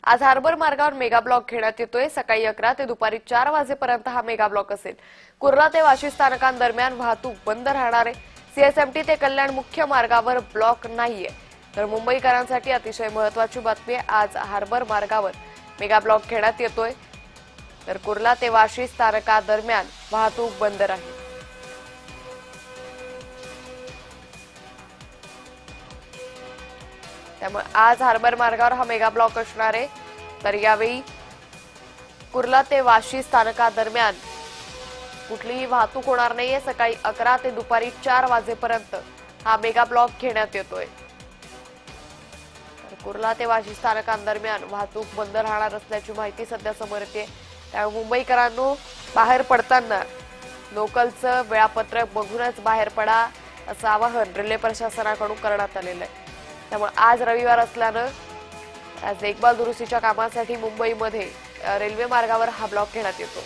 आज हार्बर मार्गावर mega block घेण्यात येतोय। सकाळी 11 ते दुपारी 4 वाजेपर्यंत हा मेगा ब्लॉक असेल। कुर्ला ते वाशी स्थानकांदरम्यान वाहतूक बंद राहणार आहे। सीएसएमटी ते कल्याण मुख्य मार्गावर ब्लॉक नाहीये। तर मुंबईकरांसाठी अतिशय महत्त्वाची बातमी आहे, आज हार्बर मार्गावर मेगा ब्लॉक घेण्यात येतोय। तर कुर्ला ते वाशी स्थानकादरम्यान वाहतूक बंद राहील। त्यामुळे आज हार्बर मार्गावर हा मेगा ब्लॉक असणार आहे। तर यावेळी कुर्ला ते वाशी स्थानकादरम्यान कुठलीही वाहतूक होणार नाहीये। सकाळी 11 ते दुपारी 4 वाजेपर्यंत हा मेगा ब्लॉक घेण्यात येतोय। कुर्ला ते वाशी स्थानकादरम्यान वाहतूक बंद राहणार असल्याची माहिती सध्या समोर येते। त्यामुळे मुंबईकरांनो बाहेर पडताना लोकलचं वेळापत्रक बघूनच बाहेर पडा असं आवाहन रेल्वे प्रशासनाकडून करण्यात आलेलं आहे। त्यामुळे आज रविवार असल्यानं आज देखभाल दुरुस्तीच्या कामासाठी मुंबईमध्ये रेल्वे मार्गावर हा ब्लॉक घेण्यात येतो।